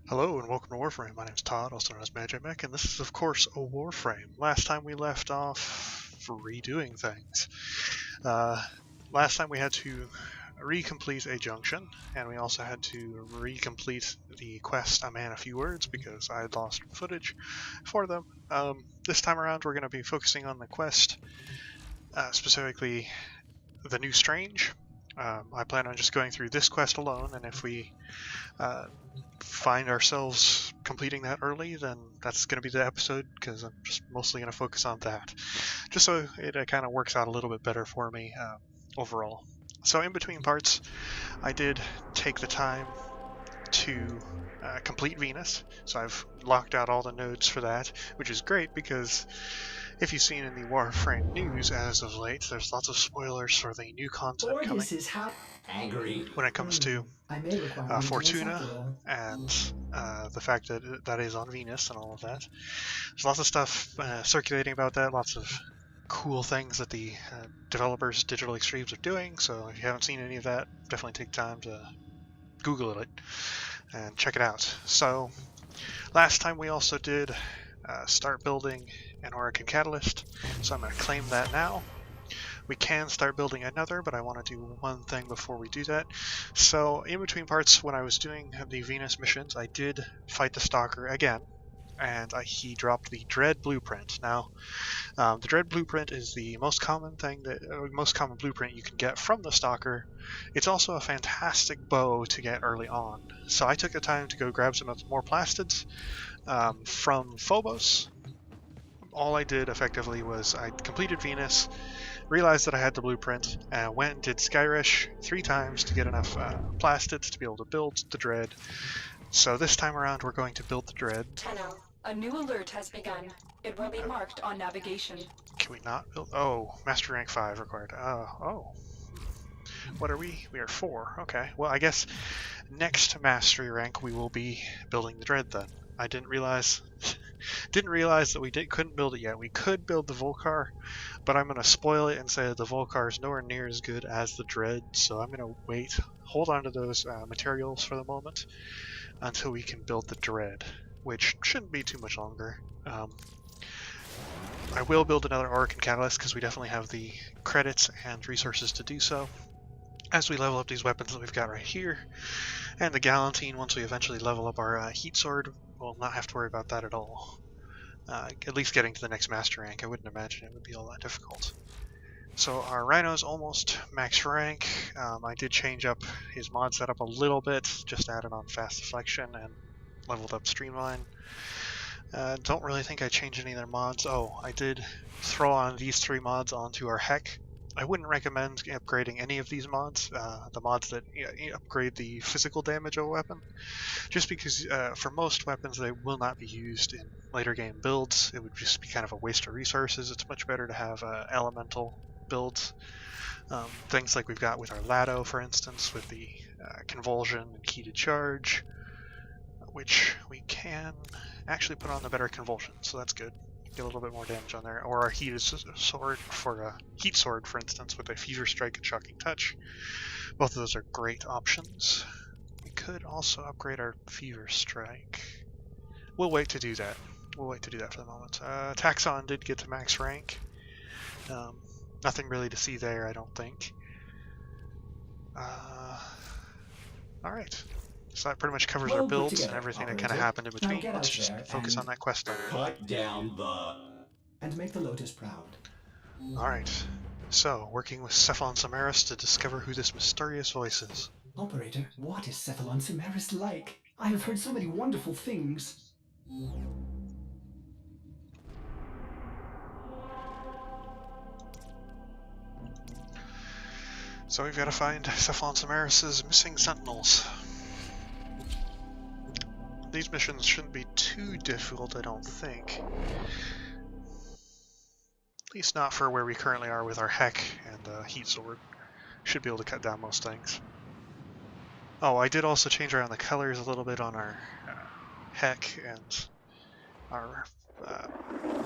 Hello and welcome to Warframe. My name is Todd, also known as Mech, and this is of course a Warframe. Last time we left off redoing things. Last time we had to recomplete a junction, and we also had to recomplete the quest A Man a Few Words because I had lost footage for them. This time around we're going to be focusing on the quest, specifically the New Strange. I plan on just going through this quest alone, and if we find ourselves completing that early, then that's going to be the episode, because I'm just mostly going to focus on that, just so it kind of works out a little bit better for me overall. So in between parts, I did take the time to complete Venus, so I've locked out all the nodes for that, which is great because if you've seen in the Warframe news as of late, there's lots of spoilers for the new content coming when it comes to Fortuna and the fact that that is on Venus and all of that. There's lots of stuff circulating about that, lots of cool things that the developers Digital Extremes are doing, so if you haven't seen any of that, definitely take time to Google it and check it out. So last time we also did start building an Oracle Catalyst, so I'm going to claim that now. We can start building another, but I want to do one thing before we do that. So in between parts, when I was doing the Venus missions, I did fight the Stalker again, and he dropped the Dread Blueprint. Now, the Dread Blueprint is the most common blueprint you can get from the Stalker. It's also a fantastic bow to get early on. So I took the time to go grab some more plastids from Phobos. All I did effectively was I completed Venus, realized that I had the blueprint, and went and did Skyrush 3 times to get enough plastids to be able to build the Dread. So this time around we're going to build the Dread. Tenno, a new alert has begun. It will be marked on navigation. Can we not build? Oh, Master Rank 5 required. Oh. What are we? We are 4. Okay. Well, I guess next Mastery rank we will be building the Dread then. I didn't realize that we couldn't build it yet. We could build the Volcar, but I'm going to spoil it and say that the Volcar is nowhere near as good as the Dread, so I'm going to wait, hold on to those materials for the moment until we can build the Dread, which shouldn't be too much longer. I will build another Oracle Catalyst because we definitely have the credits and resources to do so as we level up these weapons that we've got right here. And the Galantine, once we eventually level up our Heat Sword, we'll not have to worry about that at all. At least getting to the next Master rank, I wouldn't imagine it would be all that difficult. So our Rhino's almost max rank. I did change up his mod setup a little bit, just added on Fast Deflection and leveled up Streamline. Don't really think I changed any other mods. Oh, I did throw on these 3 mods onto our Heck. I wouldn't recommend upgrading any of these mods, the mods that upgrade the physical damage of a weapon, just because for most weapons they will not be used in later game builds. It would just be kind of a waste of resources. It's much better to have elemental builds, things like we've got with our Lado, for instance, with the Convulsion and Key to Charge, which we can actually put on the better Convulsion, so that's good. Get a little bit more damage on there, or our Heat Sword for Heat Sword, for instance, with a Fever Strike and Shocking Touch. Both of those are great options. We could also upgrade our Fever Strike. We'll wait to do that. We'll wait to do that for the moment. Taxon did get to max rank. Nothing really to see there, I don't think. Alright. So that pretty much covers our builds and everything that kind of happened in between. Let's just focus on that quest. Cut down and make the Lotus proud. Alright. So, working with Cephalon Samaris to discover who this mysterious voice is. Operator, what is Cephalon Samaris like? I have heard so many wonderful things. So we've got to find Cephalon Samaris' missing sentinels. These missions shouldn't be too difficult, I don't think. At least not for where we currently are with our Heck and Heat Sword. Should be able to cut down most things. Oh, I did also change around the colors a little bit on our Heck and our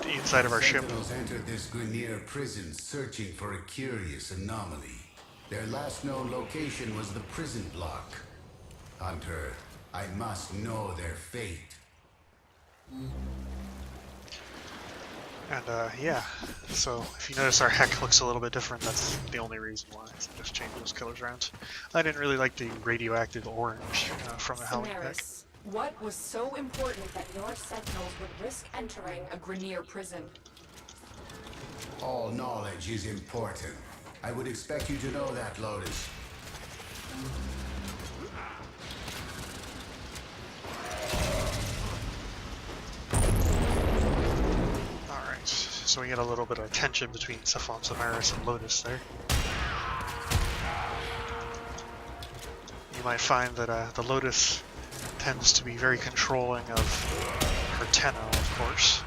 the inside of our ship. Sentinels entered this Grenier prison searching for a curious anomaly. Their last known location was the prison block. Hunter, I must know their fate. And yeah, so if you notice our heck looks a little bit different, that's the only reason why. So just change those colors around. I didn't really like the radioactive orange from the Howling heck. Samaris, what was so important that your sentinels would risk entering a Grineer prison? All knowledge is important. I would expect you to know that, Lotus. Alright, so we get a little bit of tension between Cephalon Samaris and Lotus there. You might find that the Lotus tends to be very controlling of her Tenno, of course.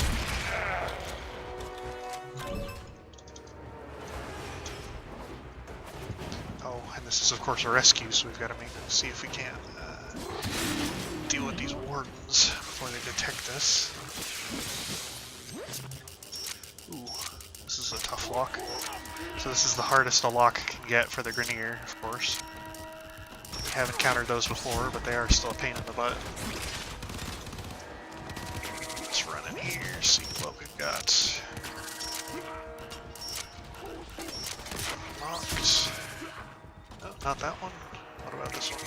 Oh, and this is of course a rescue, so we've got to see if we can deal with these wardens before they detect us. Ooh, this is a tough lock. So this is the hardest a lock can get for the Grineer, of course. We have encountered those before, but they are still a pain in the butt. Let's run in here, see what we've got. Locked. No, not that one. What about this one?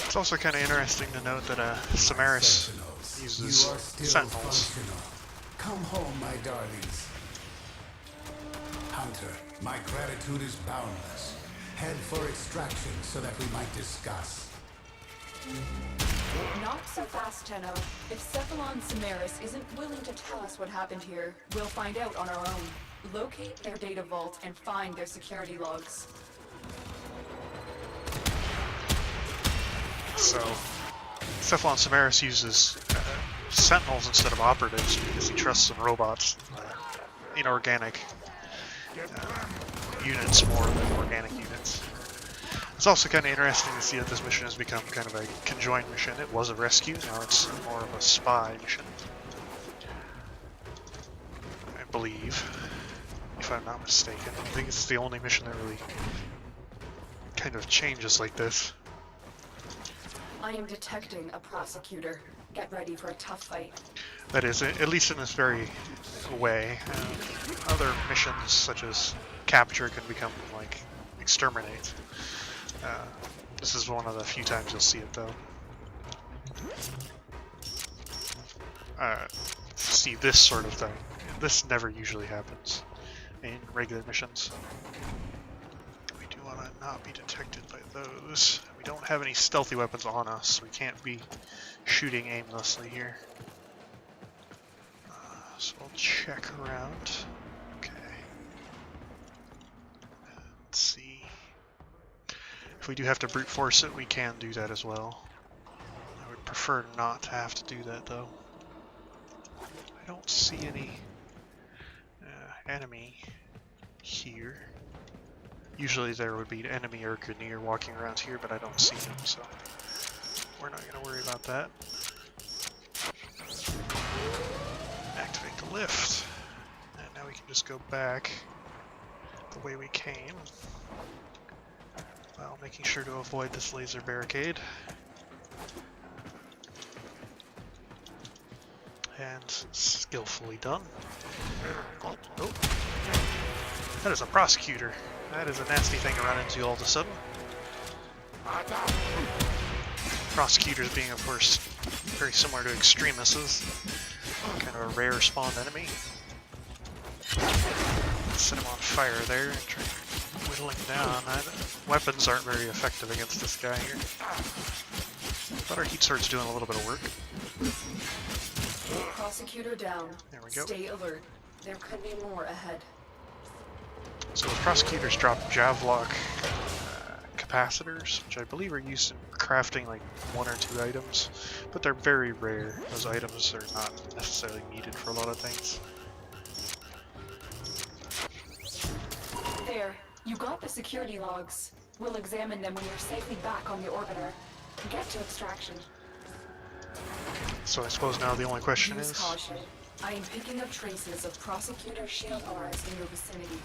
It's also kind of interesting to note that Samaris uses You are still sentinels. functional. Come home, my darlings. Hunter, my gratitude is boundless. Head for extraction so that we might discuss. Not so fast, Tenno. If Cephalon Samaris isn't willing to tell us what happened here, we'll find out on our own. Locate their data vault and find their security logs. So, Cephalon Samaris uses sentinels instead of operatives because he trusts in robots, inorganic units more than organic units. It's also kind of interesting to see that this mission has become kind of a conjoined mission. It was a rescue, now it's more of a spy mission. I believe, if I'm not mistaken. I think it's the only mission that really kind of changes like this. I am detecting a prosecutor. Get ready for a tough fight. That is, at least in this very way. Other missions, such as capture, can become like exterminate. This is one of the few times you'll see it, though. See this sort of thing. This never usually happens in regular missions. We do want to not be detected by those. We don't have any stealthy weapons on us, so we can't be shooting aimlessly here. So we'll check around. Okay. Let's see. If we do have to brute force it, we can do that as well. I would prefer not to have to do that, though. I don't see any enemy here. Usually there would be an enemy or Grineer walking around here, but I don't see them, so we're not going to worry about that. Activate the lift. And now we can just go back the way we came, while making sure to avoid this laser barricade. And skillfully done. Oh, oh. That is a prosecutor. That is a nasty thing to run into all of a sudden. Prosecutors being, of course, very similar to extremists. Kind of a rare spawned enemy. Set him on fire there and try to whittle him down. Weapons aren't very effective against this guy here. But our heat sword's doing a little bit of work. Prosecutor down. There we go. Stay alert. There could be more ahead. So the prosecutors drop Javlok capacitors, which I believe are used in crafting like 1 or 2 items, but they're very rare. Those items are not necessarily needed for a lot of things. There. You got the security logs. We'll examine them when you're safely back on the orbiter. Get to extraction. So I suppose now the only question Use is... caution. I am picking up traces of prosecutor shield auras in your vicinity.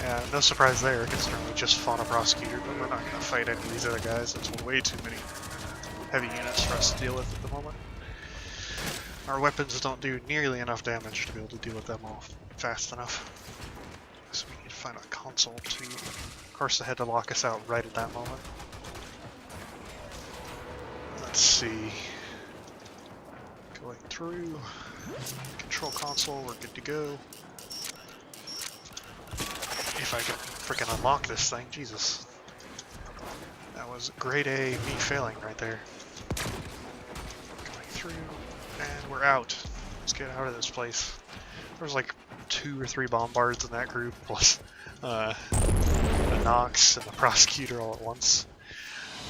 Yeah, no surprise there, considering we just fought a prosecutor, but we're not going to fight any of these other guys. That's way too many heavy units for us to deal with at the moment. Our weapons don't do nearly enough damage to be able to deal with them all fast enough. So we need to find a console to... Of course, they had to lock us out right at that moment. Let's see. Going through. Control console, we're good to go. If I can freaking unlock this thing, Jesus. That was grade A me failing right there. Going through, and we're out. Let's get out of this place. There was like 2 or 3 bombards in that group, plus the Nox and the prosecutor all at once.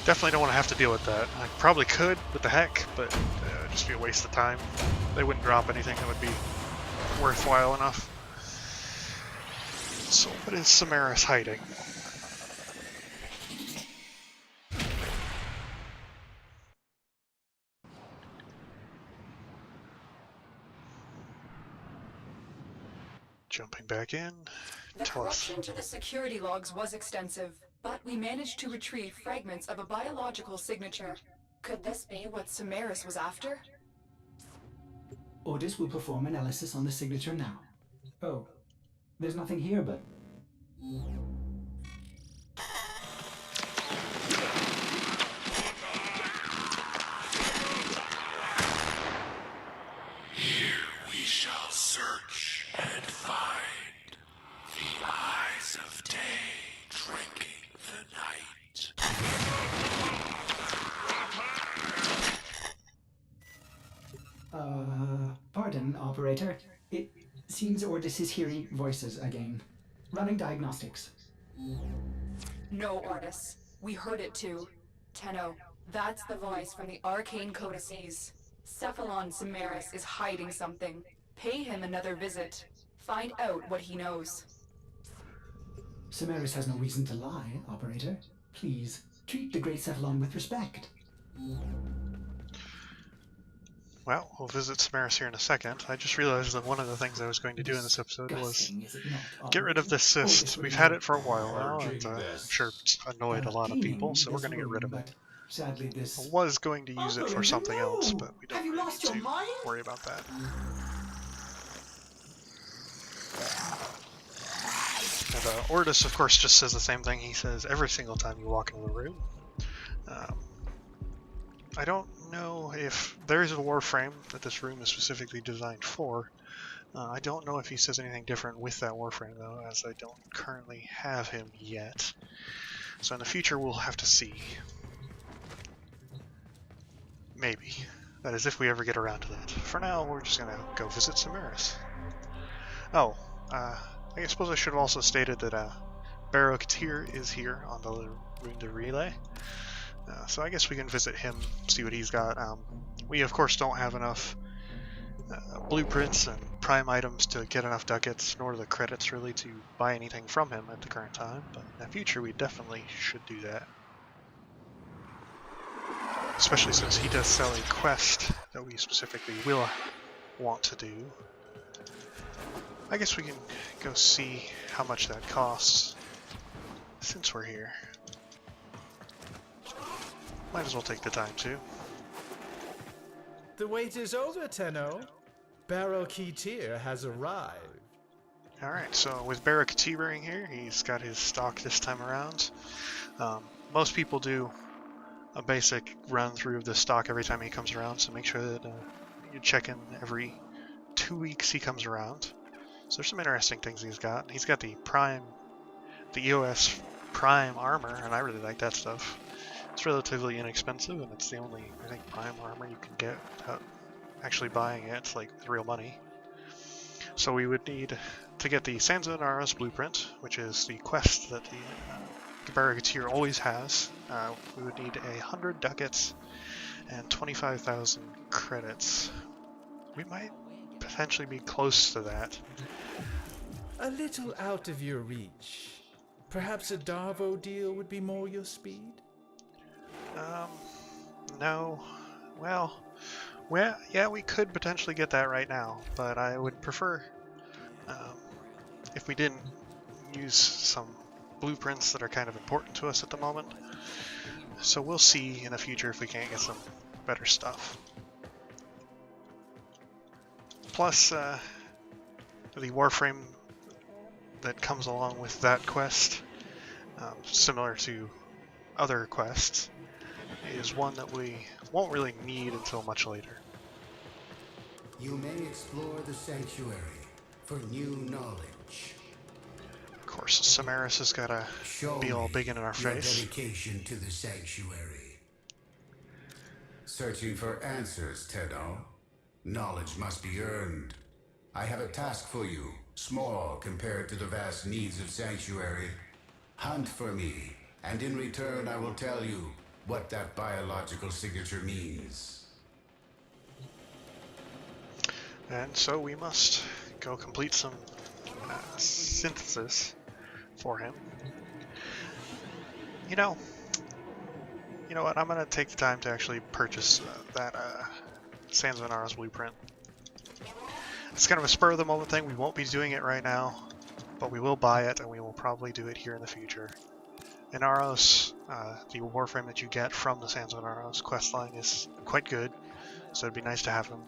Definitely don't want to have to deal with that. I probably could with the heck, but it'd just be a waste of time. They wouldn't drop anything that would be worthwhile enough. So what is Samaris hiding? Jumping back in. The Tell us. corruption to the security logs was extensive, but we managed to retrieve fragments of a biological signature. Could this be what Samaris was after? Ordis will perform analysis on the signature now. Oh, there's nothing here but... Here we shall search and find the eyes of day drinking the night. Pardon, operator. It seems Ordis is hearing voices again. Running diagnostics. No, Ordis. We heard it too. Tenno, that's the voice from the arcane codices. Cephalon Samaris is hiding something. Pay him another visit. Find out what he knows. Samaris has no reason to lie, operator. Please, treat the Great Cephalon with respect. Well, we'll visit Samaris here in a second. I just realized that one of the things I was going to do in this episode was Disgusting, is it not, get rid of this cyst. Ordis would We've be had it for a while now, and Purging I'm this. sure it's annoyed a lot of people, so we're going to get rid of it. But sadly, this... I was going to use it for something else, but we don't Have you really lost need your to mind? worry about that. And Ordis, of course, just says the same thing he says every single time you walk into the room. I don't know if there is a Warframe that this room is specifically designed for. I don't know if he says anything different with that Warframe, though, as I don't currently have him yet. So in the future, we'll have to see. Maybe. That is, if we ever get around to that. For now, we're just gonna go visit Samaris. Oh, I suppose I should have also stated that Barrow Katir is here on the Runda Relay. So I guess we can visit him, see what he's got. We of course don't have enough blueprints and prime items to get enough ducats, nor the credits really to buy anything from him at the current time, but in the future we definitely should do that. Especially since he does sell a quest that we specifically will want to do. I guess we can go see how much that costs since we're here. Might as well take the time to. The wait is over, Tenno. Barrow Katir has arrived. Alright, so with Barrow Katir here, he's got his stock this time around. Most people do a basic run through of the stock every time he comes around, so make sure that you check in every 2 weeks he comes around. So there's some interesting things he's got. He's got the EOS Prime armor, and I really like that stuff. It's relatively inexpensive, and it's the only, I think, Prime armor you can get without actually buying it, like, with real money. So we would need to get the Sansa Nara's blueprint, which is the quest that the Barrow Katir always has. We would need 100 ducats and 25,000 credits. We might potentially be close to that. A little out of your reach. Perhaps a Darvo deal would be more your speed? No. Well, yeah, we could potentially get that right now, but I would prefer, if we didn't use some blueprints that are kind of important to us at the moment. So we'll see in the future if we can't get some better stuff. Plus, the Warframe that comes along with that quest, similar to other quests, is one that we won't really need until much later. You may explore the sanctuary for new knowledge. Of course, Samaris has got to be all big in our Your face. dedication to the sanctuary. Searching for answers, Tenno. Knowledge must be earned. I have a task for you, small compared to the vast needs of sanctuary. Hunt for me, and in return I will tell you what that biological signature means. And so we must go complete some synthesis for him. You know what? I'm gonna take the time to actually purchase that Sans Venara's blueprint. It's kind of a spur of the moment thing. We won't be doing it right now, but we will buy it, and we will probably do it here in the future. Inaros, the Warframe that you get from the Sans Venara's questline, is quite good, so it'd be nice to have him.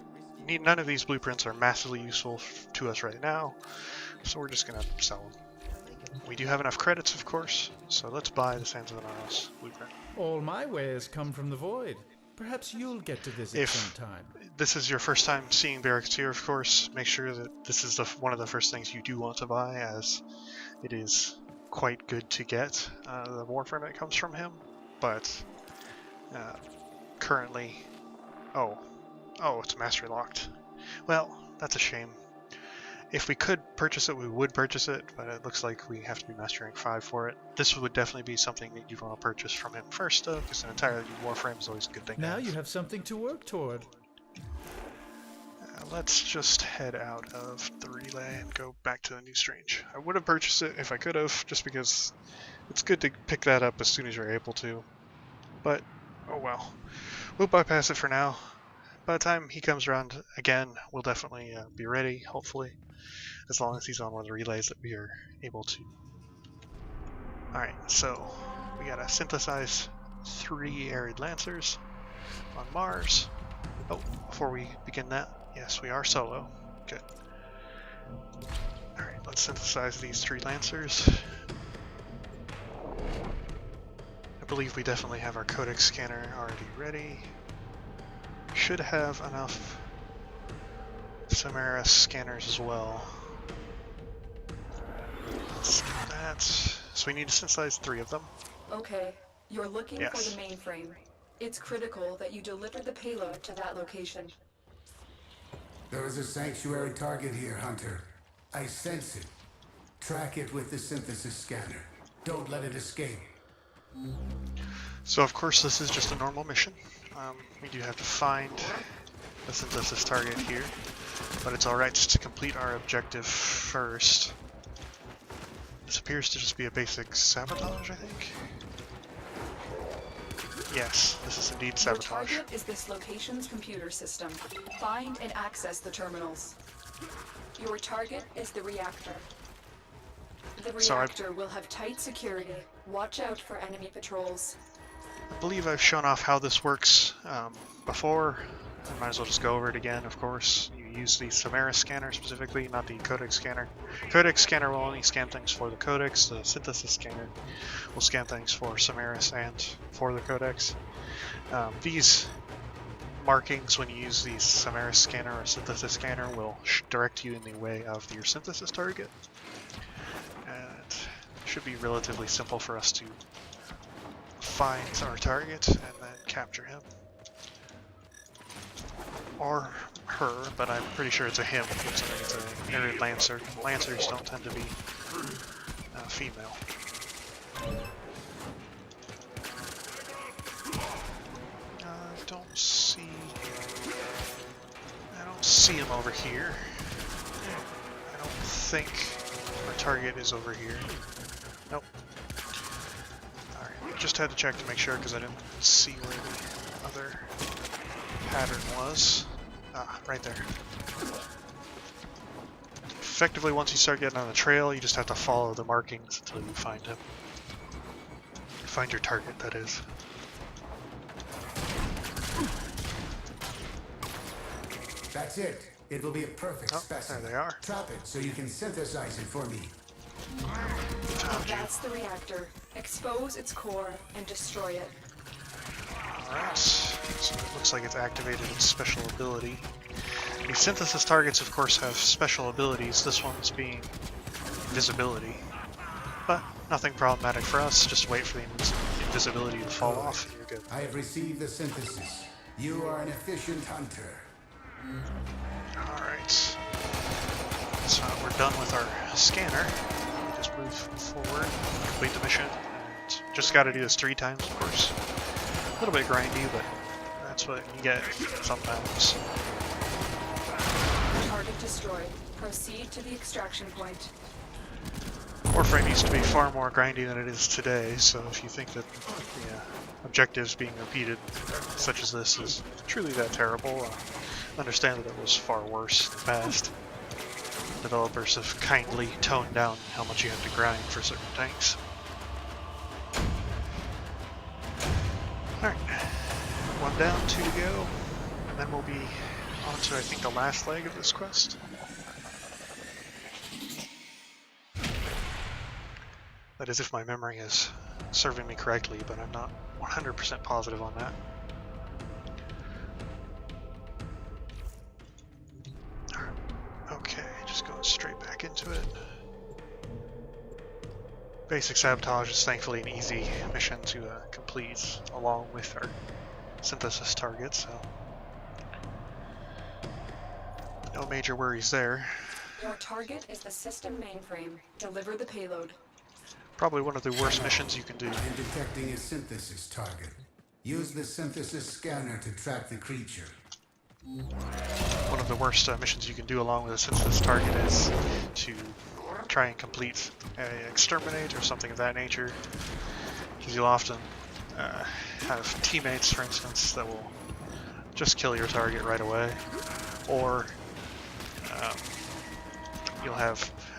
None of these blueprints are massively useful to us right now, so we're just gonna sell them. We do have enough credits, of course, so let's buy the Sans Venara's blueprint. All my wares come from the void. Perhaps you'll get to visit sometime. This is your first time seeing Barracketeer, of course, make sure that this is one of the first things you do want to buy, as it is quite good to get the Warframe that comes from him, but currently... Oh, it's mastery locked. Well, that's a shame. If we could purchase it, we would purchase it, but it looks like we have to be mastering 5 for it. This would definitely be something that you'd want to purchase from him first, though, because an entirely new Warframe is always a good thing. Now you have something to work toward. Let's just head out of the relay and go back to the New Strange. I would have purchased it if I could have, just because it's good to pick that up as soon as you're able to. But, oh well. We'll bypass it for now. By the time he comes around again, we'll definitely be ready, hopefully. As long as he's on one of the relays that we are able to. Alright, so we gotta synthesize 3 Arid Lancers on Mars. Oh, before we begin that, yes, we are solo. Good. Alright, let's synthesize these 3 Lancers. I believe we definitely have our Codex scanner already ready. Should have enough Samaris scanners as well. Let's do that. So we need to synthesize 3 of them. Okay, you're looking Yes. for the mainframe. It's critical that you deliver the payload to that location. There is a sanctuary target here, Hunter. I sense it. Track it with the synthesis scanner. Don't let it escape. So of course this is just a normal mission. We do have to find the synthesis target here, but it's alright just to complete our objective first. This appears to just be a basic sabotage, I think. Yes, this is indeed sabotage. Your target is this location's computer system. Find and access the terminals. Your target is the reactor. The reactor will have tight security. Watch out for enemy patrols. I believe I've shown off how this works before. I might as well just go over it again, of course. You use the Samaris scanner specifically, not the Codex scanner. Codex scanner will only scan things for the Codex. The synthesis scanner will scan things for Samaris and for the Codex. These markings, when you use the Samaris scanner or synthesis scanner, will direct you in the way of your synthesis target. And it should be relatively simple for us to find our target and then capture him. Or her, but I'm pretty sure it's a him. Looks like it's an Arid Lancer. Lancers don't tend to be female. I don't see him over here. I don't think our target is over here. Nope. Alright, just had to check to make sure because I didn't see where the other pattern was. Ah, right there. effectively, once you start getting on the trail, you just have to follow the markings until you find him. Find your target, that is. That's it. It will be a perfect Oh, specimen. there they are. Trap it so you can synthesize it for me. Found you. That's the reactor. Expose its core and destroy it. Alright, so it looks like it's activated its special ability. The synthesis targets, of course, have special abilities, this one's being invisibility. But nothing problematic for us, just wait for the invisibility to fall off and you're good. I have received the synthesis. You are an efficient hunter. Alright, so we're done with our scanner. Just move forward, complete the mission, and just gotta do this 3 times, of course. A little bit grindy, but that's what you get sometimes. Target destroyed. Proceed to the extraction point. Warframe used to be far more grindy than it is today, so if you think that the objectives being repeated, such as this, is truly that terrible, understand that it was far worse in the past. Developers have kindly toned down how much you have to grind for certain tanks. Alright, 1 down, 2 to go, and then we'll be on to, I think, the last leg of this quest. That is if my memory is serving me correctly, but I'm not 100% positive on that. Okay, just going straight back into it. Basic sabotage is thankfully an easy mission to complete, along with our synthesis target, so no major worries there. Your target is the system mainframe. Deliver the payload. Probably one of the worst missions you can do. I am detecting a synthesis target. Use the synthesis scanner to track the creature. One of the worst missions you can do along with a synthesis target is to try and complete exterminate or something of that nature, because you'll often have teammates, for instance, that will just kill your target right away, or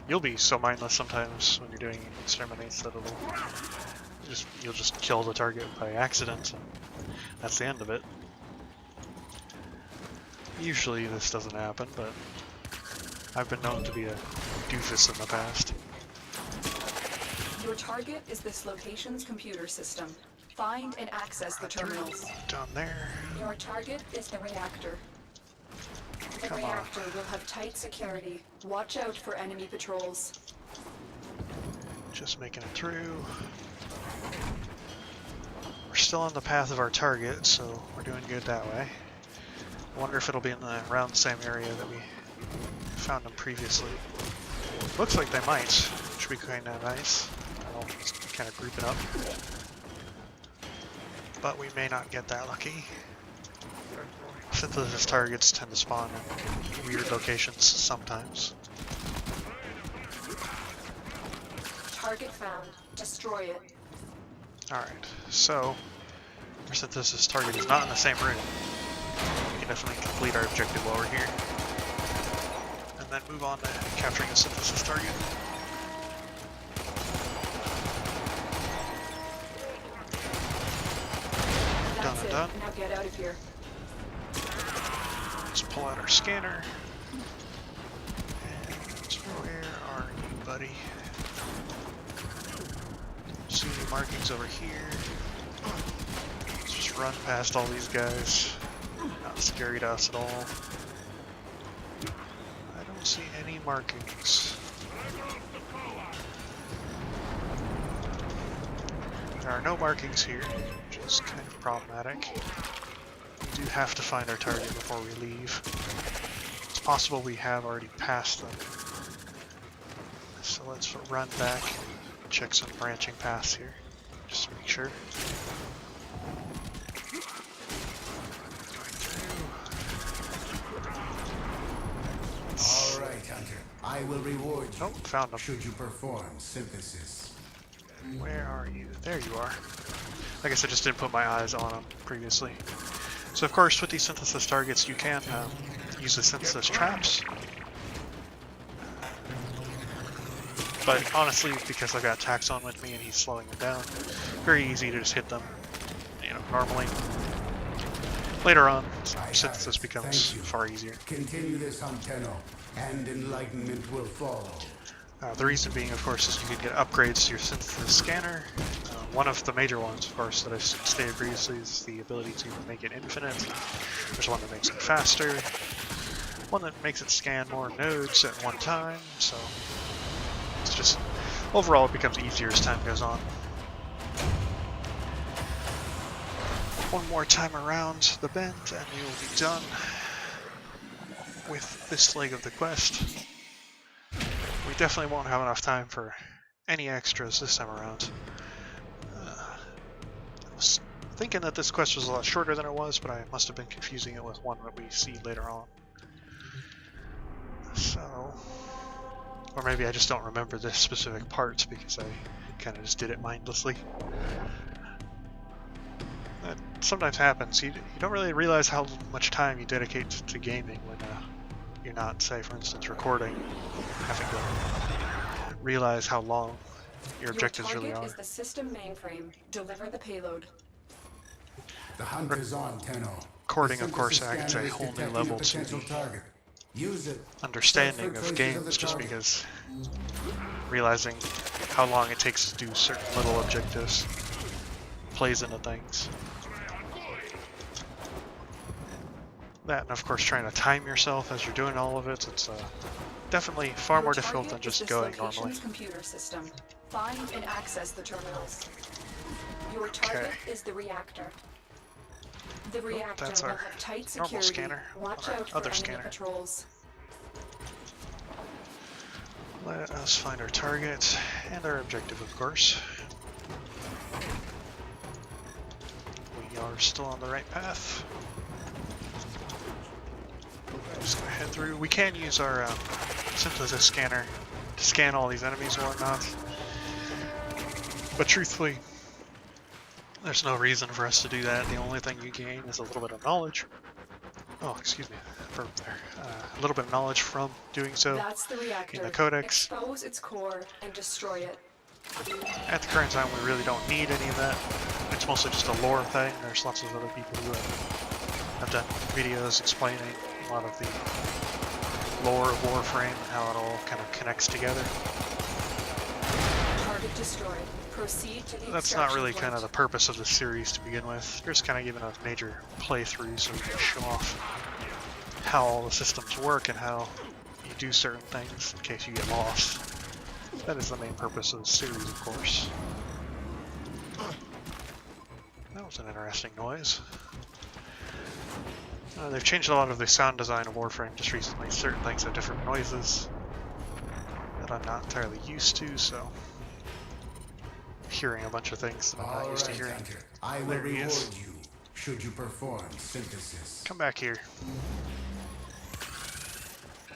you'll be so mindless sometimes when you're doing exterminates that you'll just kill the target by accident, and that's the end of it. Usually this doesn't happen, but I've been known to be a doofus in the past. Your target is this location's computer system. Find and access the terminals. Down there. Your target is the reactor. The Come on. reactor will have tight security. Watch out for enemy patrols. Just making it through. We're still on the path of our target, so we're doing good that way. I wonder if it'll be in around the same area that we found them previously. Looks like they might, which would be kind of nice. I'll just kind of group it up. But we may not get that lucky. Synthesis targets tend to spawn in weird locations sometimes. Target found. Destroy it. Alright, so our synthesis target is not in the same room. We can definitely complete our objective while we're here. And then move on to capturing the synthesis target. That's it. Done. Now get out of here. Let's pull out our scanner. And where are you, buddy? See any markings over here? Let's just run past all these guys. Not scary to us at all. I don't see any markings. There are no markings here, which is kind of problematic. We do have to find our target before we leave. It's possible we have already passed them. So let's run back and check some branching paths here, just to make sure. All right, Hunter. I will reward you. Oh, found them. Should you perform synthesis. Where are you? There you are. I guess I just didn't put my eyes on them previously. So of course, with these synthesis targets, you can use the synthesis traps. But honestly, because I've got Tax on with me and he's slowing them down, very easy to just hit them, you know, normally. Later on, synthesis becomes far easier. Continue this on Tenno, and enlightenment will follow. The reason being, of course, is you can get upgrades to your synthesis scanner. One of the major ones, of course, that I've stated previously is the ability to make it infinite. There's one that makes it faster, one that makes it scan more nodes at one time, so it's just, overall it becomes easier as time goes on. One more time around the bend and we will be done with this leg of the quest. We definitely won't have enough time for any extras this time around. I was thinking that this quest was a lot shorter than it was, but I must have been confusing it with one that we see later on. So, or maybe I just don't remember this specific part because I kind of just did it mindlessly. That sometimes happens. You don't really realize how much time you dedicate to gaming when you're not, say, for instance, recording, having to realize how long your objectives really are. Your target is the system mainframe. Deliver the payload. The hunt is on, Tenno. Recording, of course, adds a whole new level to the understanding of games, just because realizing how long it takes to do certain little objectives plays into things. That, and of course, trying to time yourself as you're doing all of it, it's definitely far more difficult than just going normally. Computer system. Find and access the terminals. Your target is the reactor. The reactor that's will our have tight normal security. scanner, Watch our out for other enemy scanner. patrols. Let us find our target and our objective, of course. We are still on the right path. I'm just gonna head through. We can use our synthesis scanner to scan all these enemies and whatnot, but truthfully, there's no reason for us to do that. The only thing you gain is a little bit of knowledge. Oh, excuse me, verb there. A little bit of knowledge from doing so. That's the reactor. In the codex. Expose its core and destroy it. At the current time, we really don't need any of that. It's mostly just a lore thing. There's lots of other people who have done videos explaining a lot of the lore of Warframe and how it all kind of connects together. Target destroyed. Proceed to the That's not really kind of the purpose of the series to begin with. They're just kind of giving a major playthrough so we can show off how all the systems work and how you do certain things in case you get lost. That is the main purpose of the series, of course. That was an interesting noise. They've changed a lot of the sound design of Warframe just recently. Certain things have different noises that I'm not entirely used to, so hearing a bunch of things that I'm not used to hearing. Hunter. I will reward you should you perform synthesis. Come back here.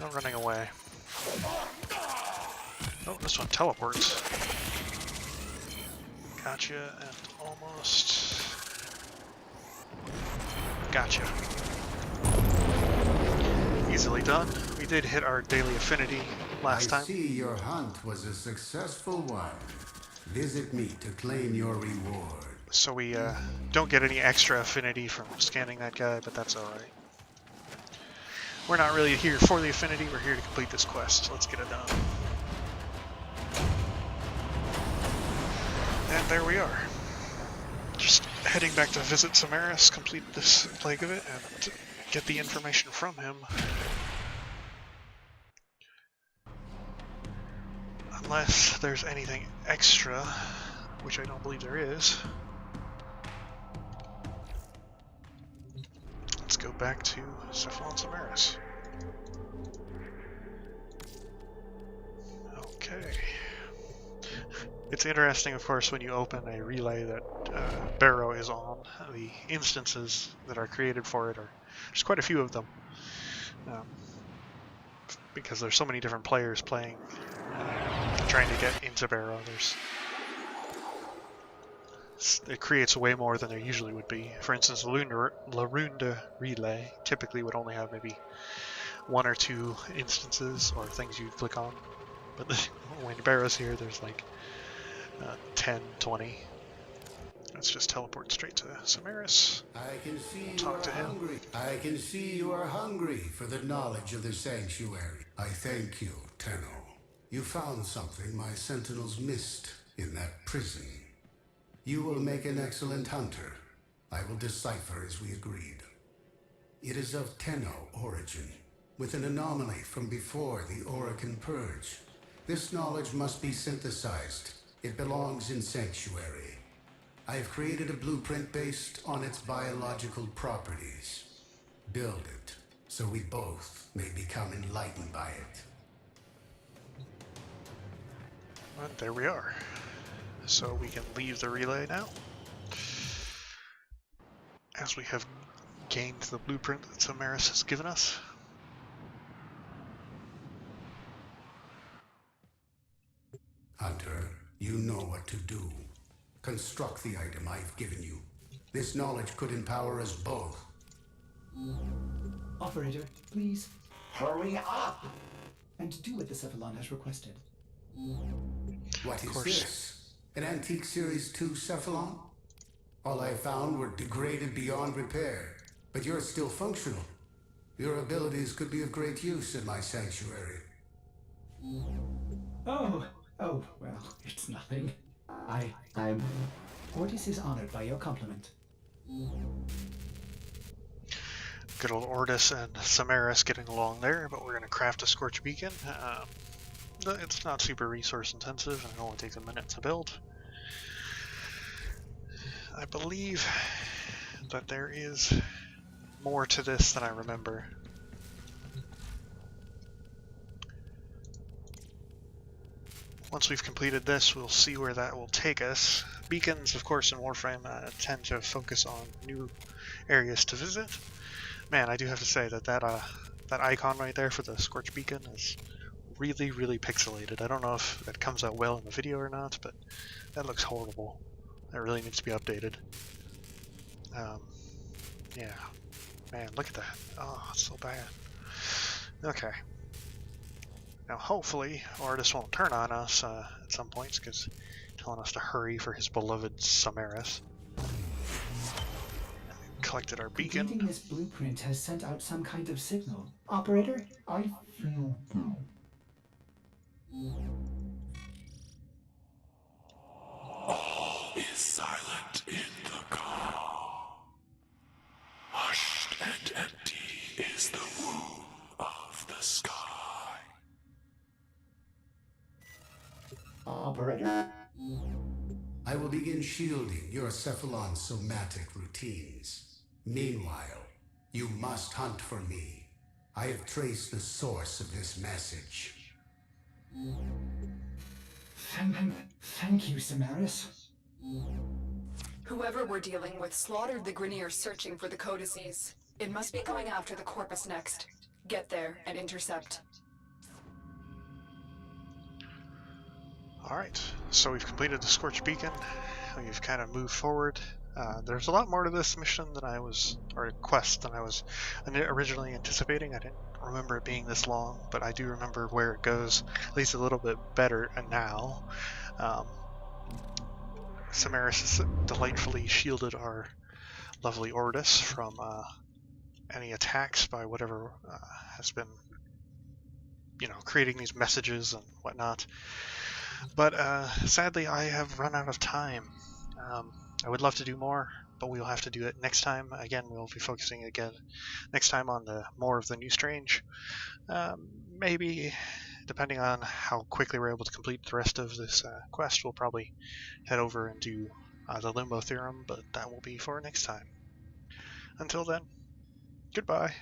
No running away. Oh, this one teleports. Gotcha, and almost. Gotcha. Easily done. We did hit our daily affinity last time. I see your hunt was a successful one. Visit me to claim your reward. So we don't get any extra affinity from scanning that guy, but that's alright. We're not really here for the affinity, we're here to complete this quest. So let's get it done. And there we are. Just heading back to visit Samaris, complete this leg of it, and get the information from him. Unless there's anything extra, which I don't believe there is. Let's go back to Cephalon Samaris. Okay. It's interesting, of course, when you open a relay that Barrow is on. The instances that are created for it there's quite a few of them. Because there's so many different players playing, trying to get into Barrow. It creates way more than there usually would be. For instance, Larunda Relay typically would only have maybe 1 or 2 instances or things you'd click on. but when Barrow's here, there's like 10, 20. Let's just teleport straight to Samaris. I can see We'll you talk are to him. hungry. I can see you are hungry for the knowledge of the sanctuary. I thank you, Tenno. You found something my sentinels missed in that prison. You will make an excellent hunter. I will decipher as we agreed. It is of Tenno origin, with an anomaly from before the Orokin Purge. This knowledge must be synthesized. It belongs in Sanctuary. I have created a blueprint based on its biological properties. Build it, so we both may become enlightened by it. And there we are. So we can leave the relay now, as we have gained the blueprint that Samaris has given us. Hunter, you know what to do. Construct the item I've given you. This knowledge could empower us both. Operator, please. Hurry up! And do what the Cephalon has requested. What is course. this? An antique Series 2 Cephalon? All I found were degraded beyond repair, but you're still functional. Your abilities could be of great use in my sanctuary. Oh, well, it's nothing. I'm... Ordis is honored by your compliment. Good old Ordis and Samaris getting along there, but we're going to craft a Scorch Beacon. It's not super resource intensive, and it only takes a minute to build. I believe that there is more to this than I remember. Once we've completed this, we'll see where that will take us. Beacons, of course, in Warframe tend to focus on new areas to visit. Man, I do have to say that that icon right there for the Scorch Beacon is really, really pixelated. I don't know if that comes out well in the video or not, but that looks horrible. That really needs to be updated. Yeah. Man, look at that. Oh, it's so bad. Okay. Now, hopefully, Ordis won't turn on us at some points, because he's telling us to hurry for his beloved Samaris. Collected our beacon. Completing this blueprint has sent out some kind of signal. Operator, I feel... All is silent in the calm. Hushed and empty is the womb of the sky. Operator? I will begin shielding your Cephalon somatic routines. Meanwhile, you must hunt for me. I have traced the source of this message. Thank you, Samaris. Whoever we're dealing with slaughtered the Grineers searching for the codices. It must be going after the Corpus next. Get there and intercept. Alright, so we've completed the Scorch Beacon. We've kind of moved forward. There's a lot more to this mission than I was, or quest, than I was originally anticipating. I didn't remember it being this long, but I do remember where it goes, at least a little bit better now. Samaris has delightfully shielded our lovely Ordis from any attacks by whatever has been, creating these messages and whatnot. But sadly, I have run out of time. I would love to do more, but we'll have to do it next time. Again, we'll be focusing again next time on more of the New Strange. Maybe, depending on how quickly we're able to complete the rest of this quest, we'll probably head over and do the Limbo Theorem, but that will be for next time. Until then, goodbye.